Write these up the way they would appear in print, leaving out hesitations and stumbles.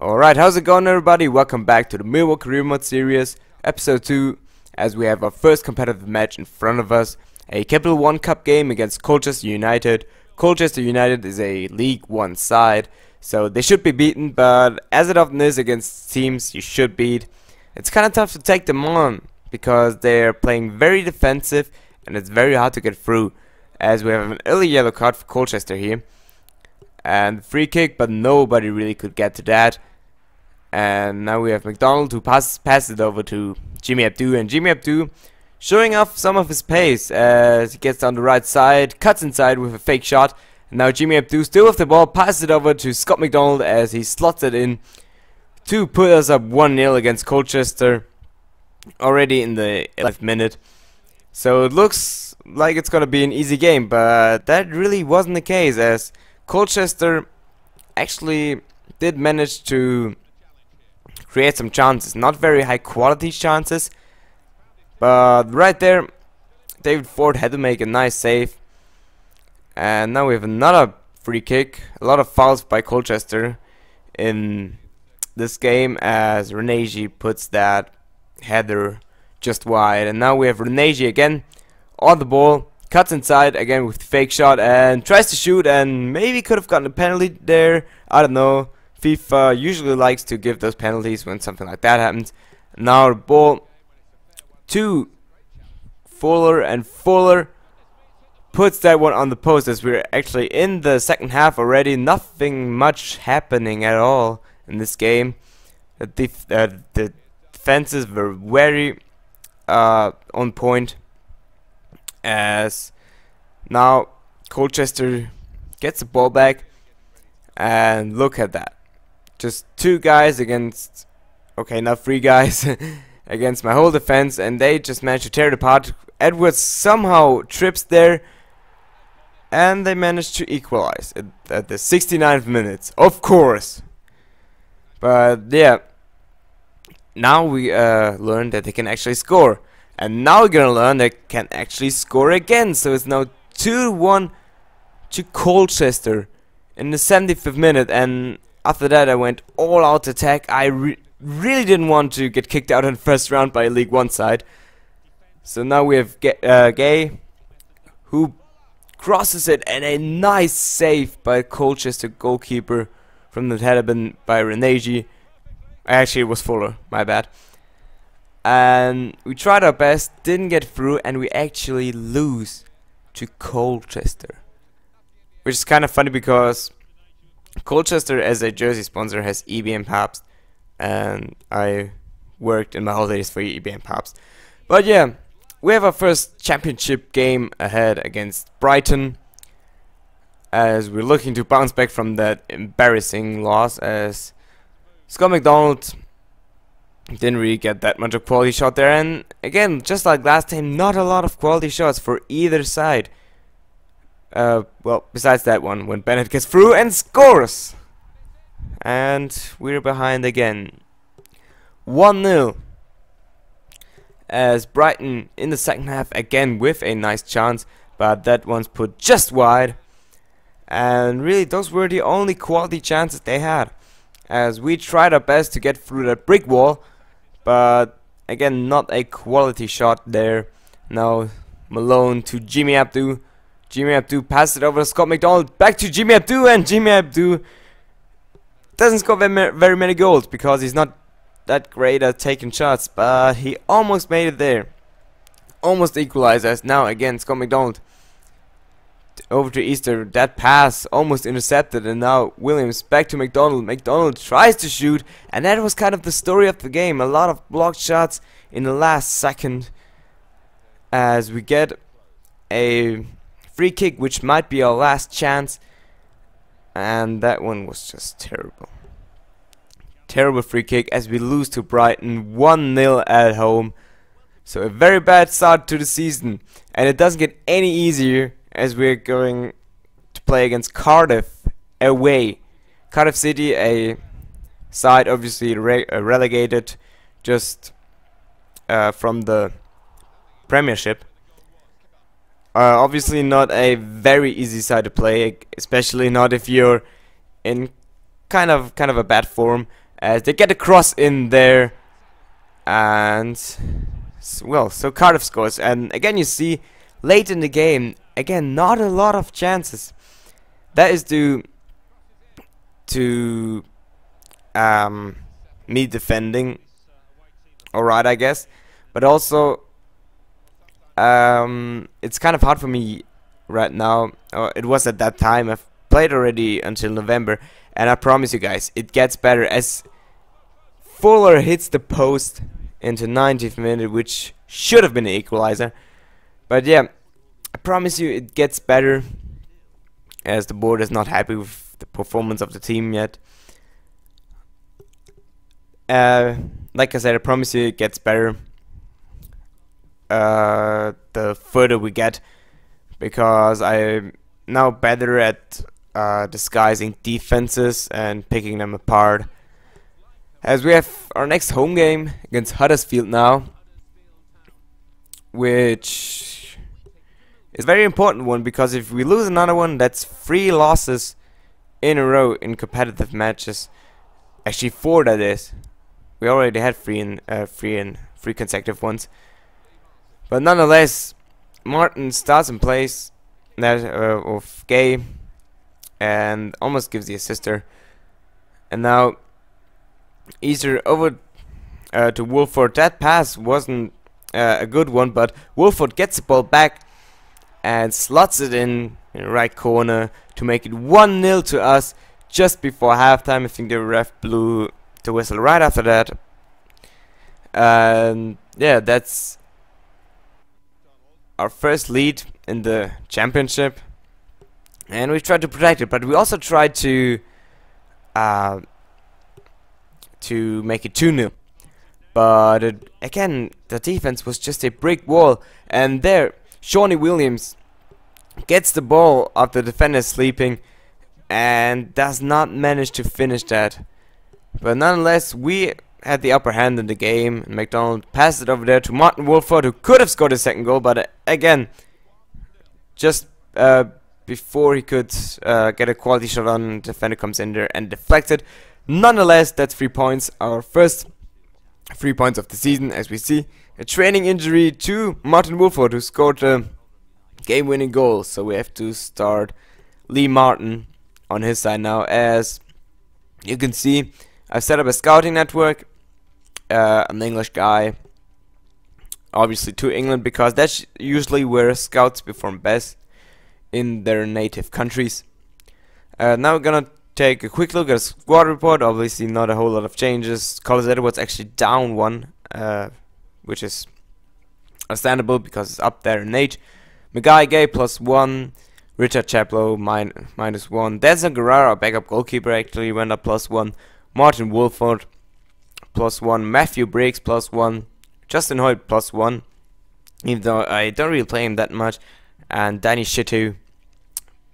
Alright, how's it going everybody? Welcome back to the Millwall Career Mode series, episode 2, as we have our first competitive match in front of us, a Capital One Cup game against Colchester United. Colchester United is a League One side, so they should be beaten, but as it often is against teams you should beat, it's kind of tough to take them on, because they're playing very defensive, and it's very hard to get through, as we have an early yellow card for Colchester here. And free kick, but nobody really could get to that. And now we have McDonald who passes it over to Jimmy Ep.2, and Jimmy Ep.2 showing off some of his pace as he gets on the right side, cuts inside with a fake shot. And now Jimmy Ep.2 still with the ball, passes it over to Scott McDonald as he slots it in to put us up 1-0 against Colchester already in the 11th minute. So it looks like it's gonna be an easy game, but that really wasn't the case, as Colchester actually did manage to create some chances, not very high quality chances, but right there David Ford had to make a nice save. And now we have another free kick. A lot of fouls by Colchester in this game, as Renegi puts that header just wide. And now we have Renegi again on the ball, cuts inside again with the fake shot and tries to shoot, and maybe could have gotten a penalty there. I don't know. FIFA usually likes to give those penalties when something like that happens. Now the ball to Fuller, and Fuller puts that one on the post, as we're actually in the second half already. Nothing much happening at all in this game. The defenses were very on point, as now Colchester gets the ball back, and look at that. Just two guys against, okay, not three guys against my whole defense, and they just managed to tear it apart. Edwards somehow trips there, and they managed to equalize at the 69th minute, of course. But yeah, now we learned that they can actually score. And now we're gonna learn they can actually score again. So it's now 2-1 to Colchester in the 75th minute. And after that I went all out attack. I really didn't want to get kicked out in the first round by a League One side. So now we have Gay, who crosses it, and a nice save by Colchester goalkeeper from the header by Renegi. Actually it was Fuller, my bad. And we tried our best, didn't get through, and we actually lose to Colchester. Which is kind of funny, because Colchester as a jersey sponsor has EBM Pabst, and I worked in my holidays for EBM Pabst. But yeah, we have our first championship game ahead against Brighton, as we're looking to bounce back from that embarrassing loss, as Scott McDonald didn't really get that much of quality shot there. And again, just like last time, not a lot of quality shots for either side. Well, besides that one, when Bennett gets through and scores, and we're behind again, 1-0, as Brighton in the second half again with a nice chance, but that one's put just wide. And really, those were the only quality chances they had, as we tried our best to get through that brick wall, but again, not a quality shot there. Now Malone to Jimmy Ep.2. Jimmy Ep.2 passes it over to Scott McDonald, back to Jimmy Ep.2, and Jimmy Ep.2 doesn't score very many goals, because he's not that great at taking shots, but he almost made it there. Almost equalized, as now again Scott McDonald over to Easter. That pass almost intercepted, and now Williams back to McDonald. McDonald tries to shoot, and that was kind of the story of the game. A lot of blocked shots in the last second, as we get a free kick, which might be our last chance, and that one was just terrible. Terrible free kick, as we lose to Brighton 1-0 at home. So a very bad start to the season, and it doesn't get any easier, as we're going to play against Cardiff away. Cardiff City, a side obviously relegated just from the Premiership. Obviously not a very easy side to play, especially not if you're in kind of a bad form, as they get a cross in there, and well, so Cardiff scores. And again, you see late in the game, again, not a lot of chances. That is due to me defending alright, I guess, but also it's kind of hard for me right now, or it was at that time. I've played already until November, and I promise you guys, it gets better as Fuller hits the post into 90th minute, which should have been an equalizer. But yeah, I promise you it gets better, as the board is not happy with the performance of the team yet. Like I said, I promise you it gets better the further we get, because I'm now better at disguising defenses and picking them apart. As we have our next home game against Huddersfield now, which is a very important one, because if we lose another one, that's 3 losses in a row in competitive matches. Actually 4, that is. We already had 3 consecutive ones. But nonetheless, Martin starts in place of Gay and almost gives the assister. And now Easter over to Wolford. That pass wasn't a good one, but Wolford gets the ball back and slots it in the right corner to make it 1-0 to us just before halftime. I think the ref blew the whistle right after that. And yeah, that's our first lead in the championship, and we tried to protect it, but we also tried to make it 2-0. But again, the defense was just a brick wall, and there Shawnee Williams gets the ball after the defender sleeping and does not manage to finish that. But nonetheless, we had the upper hand in the game, and McDonald passed it over there to Martin Wolford, who could have scored a second goal, but again, just before he could get a quality shot on, the defender comes in there and deflects it. Nonetheless, that's 3 points, our first 3 points of the season, as we see. A training injury to Martin Wolford, who scored a game-winning goal, so we have to start Lee Martin on his side now. As you can see, I've set up a scouting network. An English guy, obviously to England, because that's usually where scouts perform best, in their native countries. Now we're gonna take a quick look at a squad report. Obviously not a whole lot of changes. Carlos Edwards actually down 1, which is understandable because it's up there in age. Magai Gay +1, Richard Chaplow -1, Denzel Guerrero, our backup goalkeeper, actually went up +1, Martin Wolford +1, Matthew Briggs +1, Justin Hoyt +1, even though I don't really play him that much, and Danny Shitu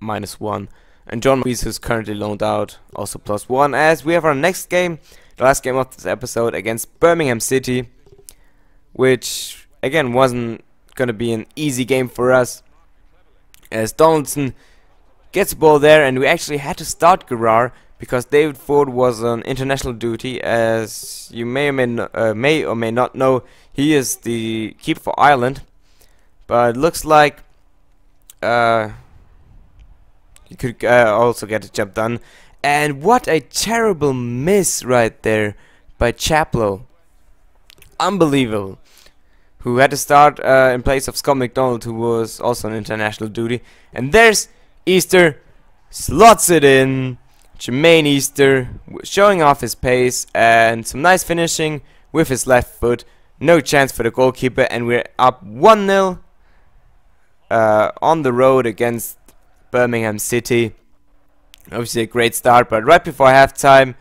-1, and John Reese, who's currently loaned out, also +1. As we have our next game, the last game of this episode, against Birmingham City, which again wasn't gonna be an easy game for us, as Donaldson gets the ball there, and we actually had to start Gerrard because David Ford was on international duty. As you may or may not know, he is the keeper for Ireland, but it looks like he could also get a job done. And what a terrible miss right there by Chaplow. Unbelievable. Who had to start in place of Scott McDonald, who was also on international duty. And there's Easter, slots it in. Jermaine Easter showing off his pace and some nice finishing with his left foot. No chance for the goalkeeper, and we're up 1-0 on the road against Birmingham City. Obviously a great start, but right before halftime,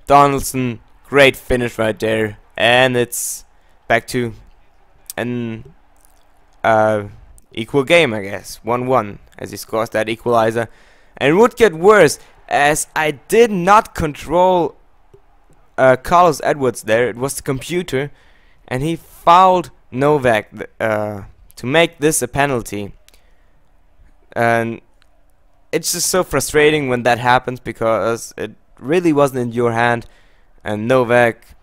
Donaldson, great finish right there, and it's back to an equal game, I guess, 1-1, as he scores that equalizer. And it would get worse, as I did not control Carlos Edwards there. It was the computer, and he fouled Novak to make this a penalty. And it's just so frustrating when that happens, because it really wasn't in your hand. and Novak,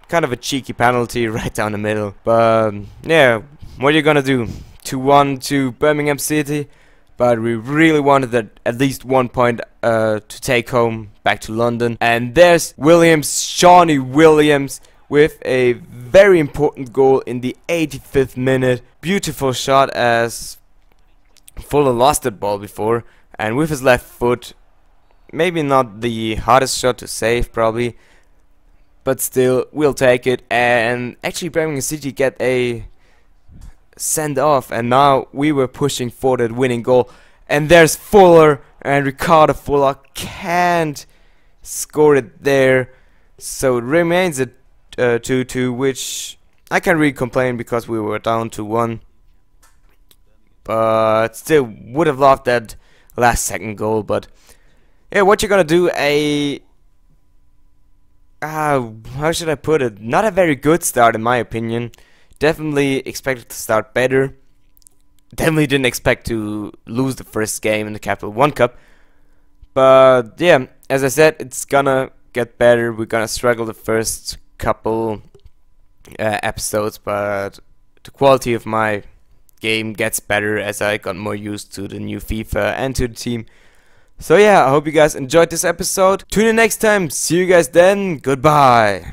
kind of a cheeky penalty right down the middle. But yeah, what are you gonna do? 2-1 to Birmingham City, but we really wanted that at least 1 point to take home back to London. And there's Williams, Shawnee Williams, with a very important goal in the 85th minute. Beautiful shot, as Fuller lost that ball before, and with his left foot, maybe not the hardest shot to save probably, but still we'll take it. And actually Birmingham City get a send off, and now we were pushing for that winning goal. And there's Fuller, and Ricardo Fuller can't score it there, so it remains a 2-2, which I can't really complain because we were down to 1. But still would have loved that last second goal. But yeah, what you're gonna do, how should I put it, not a very good start in my opinion. Definitely expected to start better. Definitely didn't expect to lose the first game in the Capital One Cup. But yeah, as I said, it's gonna get better. We're gonna struggle the first couple episodes, but the quality of my game gets better as I got more used to the new FIFA and to the team. So yeah, I hope you guys enjoyed this episode. Tune in next time. See you guys then. Goodbye.